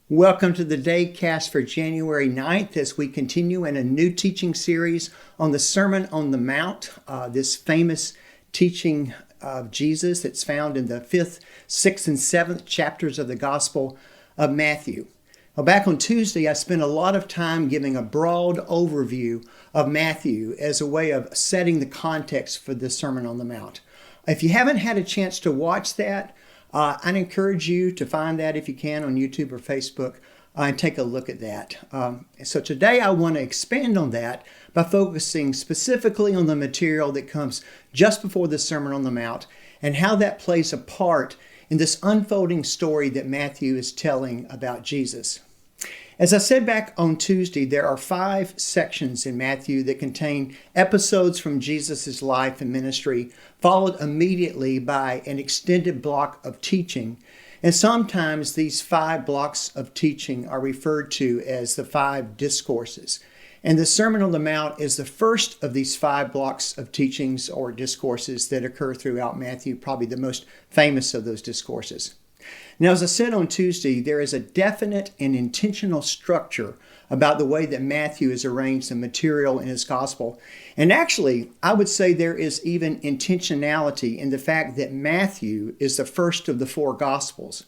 Welcome to the DaveCast for January 9th as we continue in a new teaching series on the Sermon on the Mount, this famous teaching of Jesus that's found in the 5th, 6th, and 7th chapters of the Gospel of Matthew. Well, back on Tuesday, I spent a lot of time giving a broad overview of Matthew as a way of setting the context for the Sermon on the Mount. If you haven't had a chance to watch that, I'd encourage you to find that if you can on YouTube or Facebook and take a look at that. So today I want to expand on that by focusing specifically on the material that comes just before the Sermon on the Mount and how that plays a part in this unfolding story that Matthew is telling about Jesus. As I said back on Tuesday, there are 5 sections in Matthew that contain episodes from Jesus' life and ministry, followed immediately by an extended block of teaching. And sometimes these 5 blocks of teaching are referred to as the 5 discourses. And the Sermon on the Mount is the first of these 5 blocks of teachings or discourses that occur throughout Matthew, probably the most famous of those discourses. Now, as I said on Tuesday, there is a definite and intentional structure about the way that Matthew has arranged the material in his gospel. And actually, I would say there is even intentionality in the fact that Matthew is the first of the 4 gospels.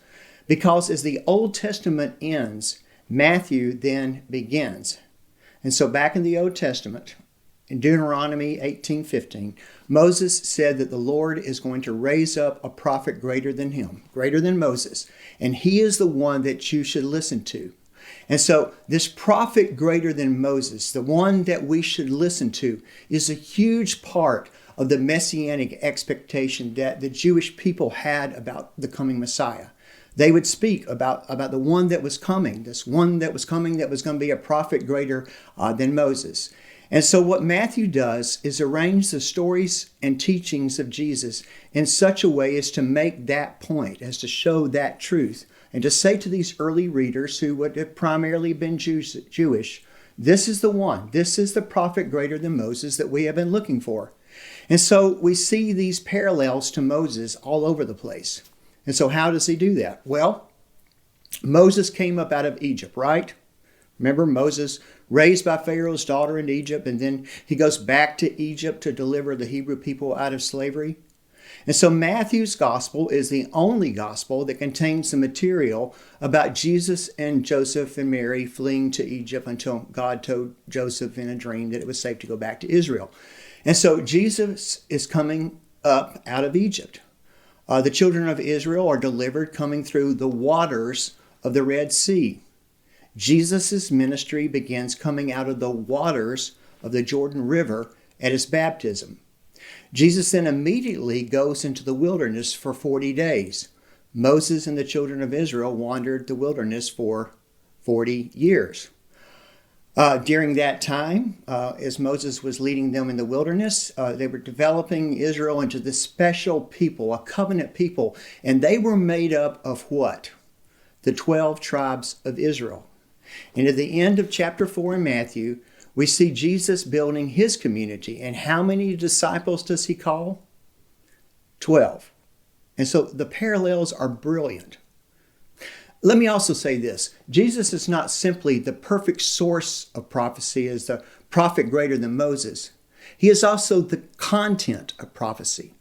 Because as the Old Testament ends, Matthew then begins. And so back in the Old Testament, in Deuteronomy 18:15, Moses said that the Lord is going to raise up a prophet greater than him, greater than Moses, and he is the one that you should listen to. And so this prophet greater than Moses, the one that we should listen to, is a huge part of the messianic expectation that the Jewish people had about the coming Messiah. They would speak about the one that was coming, this one that was coming that was going to be a prophet greater than Moses. And so what Matthew does is arrange the stories and teachings of Jesus in such a way as to make that point, as to show that truth, and to say to these early readers who would have primarily been Jewish, this is the one, this is the prophet greater than Moses that we have been looking for. And so we see these parallels to Moses all over the place. And so how does he do that? Well, Moses came up out of Egypt, right? Remember, Moses raised by Pharaoh's daughter in Egypt, and then he goes back to Egypt to deliver the Hebrew people out of slavery. And so Matthew's gospel is the only gospel that contains the material about Jesus and Joseph and Mary fleeing to Egypt until God told Joseph in a dream that it was safe to go back to Israel. And so Jesus is coming up out of Egypt. The children of Israel are delivered coming through the waters of the Red Sea. Jesus' ministry begins coming out of the waters of the Jordan River at his baptism. Jesus then immediately goes into the wilderness for 40 days. Moses and the children of Israel wandered the wilderness for 40 years. During that time, as Moses was leading them in the wilderness, they were developing Israel into this special people, a covenant people, and they were made up of what? The 12 tribes of Israel. And at the end of chapter 4 in Matthew, we see Jesus building his community. And how many disciples does he call? 12. And so the parallels are brilliant. Let me also say this. Jesus is not simply the perfect source of prophecy as the prophet greater than Moses. He is also the content of prophecy.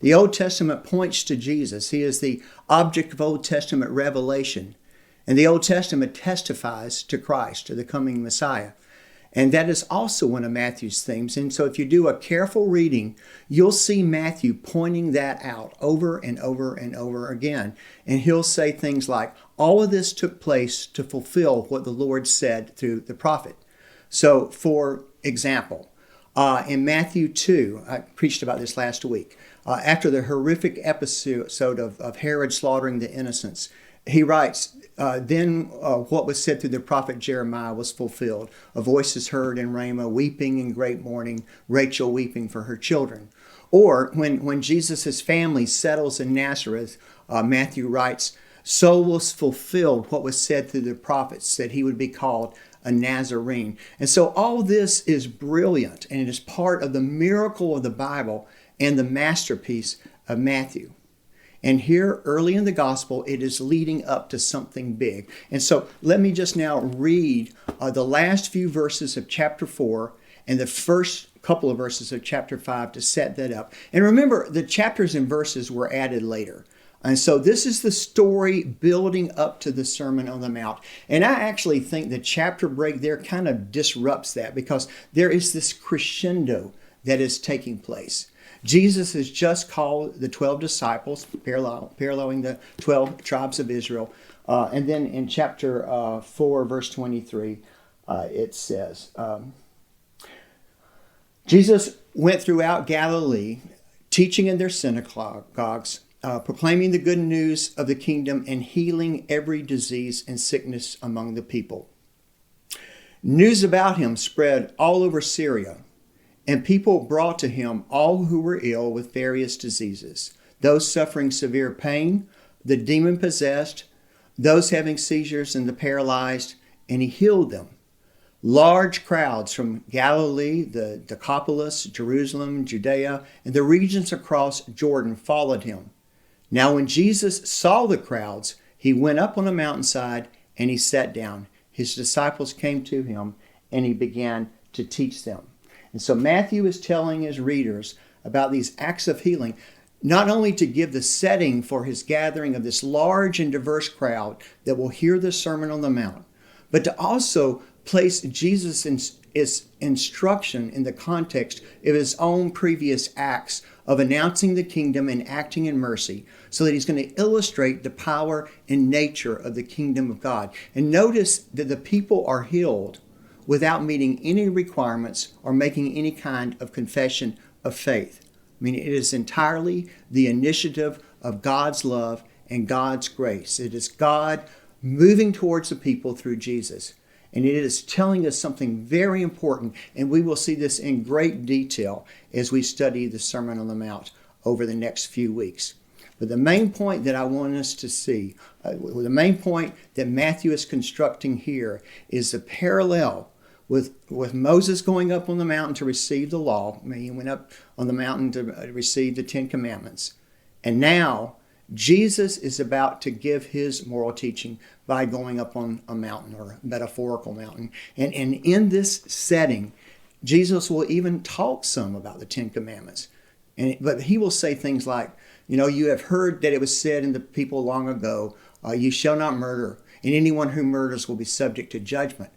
The Old Testament points to Jesus. He is the object of Old Testament revelation. And the Old Testament testifies to Christ, to the coming Messiah. And that is also one of Matthew's themes. And so if you do a careful reading, you'll see Matthew pointing that out over and over and over again. And he'll say things like, all of this took place to fulfill what the Lord said through the prophet. So, for example, in Matthew 2, I preached about this last week, after the horrific episode of Herod slaughtering the innocents, he writes, then what was said through the prophet Jeremiah was fulfilled. A voice is heard in Ramah, weeping in great mourning, Rachel weeping for her children. Or when Jesus' family settles in Nazareth, Matthew writes, so was fulfilled what was said through the prophets, that he would be called a Nazarene. And so all this is brilliant, and it is part of the miracle of the Bible and the masterpiece of Matthew. And here, early in the gospel, it is leading up to something big. And so let me just now read the last few verses of chapter 4 and the first couple of verses of chapter 5 to set that up. And remember, the chapters and verses were added later. And so this is the story building up to the Sermon on the Mount. And I actually think the chapter break there kind of disrupts that, because there is this crescendo that is taking place. Jesus has just called the 12 disciples, paralleling the 12 tribes of Israel. And then in chapter 4, verse 23, it says, Jesus went throughout Galilee, teaching in their synagogues, proclaiming the good news of the kingdom and healing every disease and sickness among the people. News about him spread all over Syria, and people brought to him all who were ill with various diseases, those suffering severe pain, the demon-possessed, those having seizures, and the paralyzed, and he healed them. Large crowds from Galilee, the Decapolis, Jerusalem, Judea, and the regions across Jordan followed him. Now when Jesus saw the crowds, he went up on a mountainside and he sat down. His disciples came to him and he began to teach them. And so Matthew is telling his readers about these acts of healing, not only to give the setting for his gathering of this large and diverse crowd that will hear the Sermon on the Mount, but to also place Jesus' instruction in the context of his own previous acts of announcing the kingdom and acting in mercy, so that he's going to illustrate the power and nature of the kingdom of God. And notice that the people are healed without meeting any requirements or making any kind of confession of faith. I mean, it is entirely the initiative of God's love and God's grace. It is God moving towards the people through Jesus. And it is telling us something very important, and we will see this in great detail as we study the Sermon on the Mount over the next few weeks. But the main point that I want us to see, the main point that Matthew is constructing here, is the parallel with Moses going up on the mountain to receive the law. I mean, he went up on the mountain to receive the 10 Commandments. And now Jesus is about to give his moral teaching by going up on a mountain, or a metaphorical mountain. And in this setting, Jesus will even talk some about the 10 Commandments. But he will say things like, you have heard that it was said in the people long ago, you shall not murder, and anyone who murders will be subject to judgment.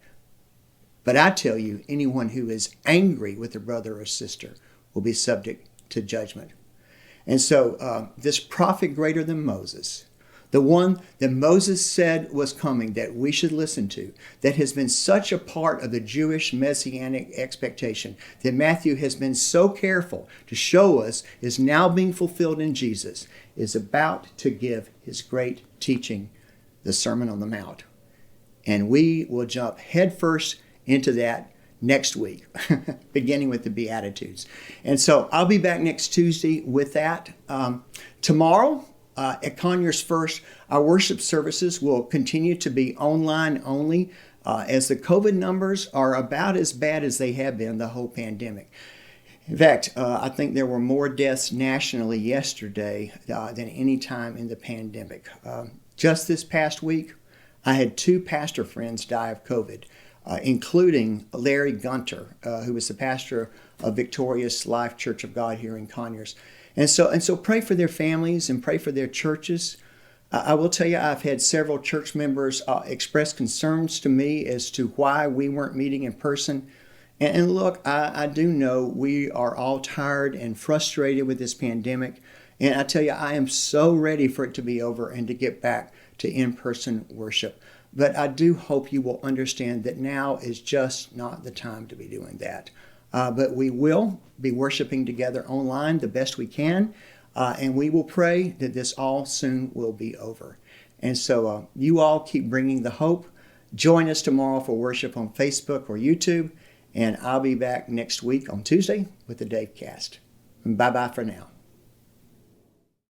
But I tell you, anyone who is angry with a brother or sister will be subject to judgment. And so this prophet greater than Moses, the one that Moses said was coming, that we should listen to, that has been such a part of the Jewish messianic expectation, that Matthew has been so careful to show us is now being fulfilled in Jesus, is about to give his great teaching, the Sermon on the Mount. And we will jump headfirst into that next week, beginning with the Beatitudes. And so I'll be back next Tuesday with that. Tomorrow at Conyers First, our worship services will continue to be online only as the COVID numbers are about as bad as they have been the whole pandemic. In fact, I think there were more deaths nationally yesterday than any time in the pandemic. Just this past week, I had 2 pastor friends die of COVID. Including Larry Gunter, who was the pastor of Victorious Life Church of God here in Conyers. And so pray for their families and pray for their churches. I will tell you, I've had several church members express concerns to me as to why we weren't meeting in person. And look, I do know we are all tired and frustrated with this pandemic. And I tell you, I am so ready for it to be over and to get back to in-person worship. But I do hope you will understand that now is just not the time to be doing that. But we will be worshiping together online the best we can. And we will pray that this all soon will be over. And so you all keep bringing the hope. Join us tomorrow for worship on Facebook or YouTube. And I'll be back next week on Tuesday with the DaveCast. Bye-bye for now.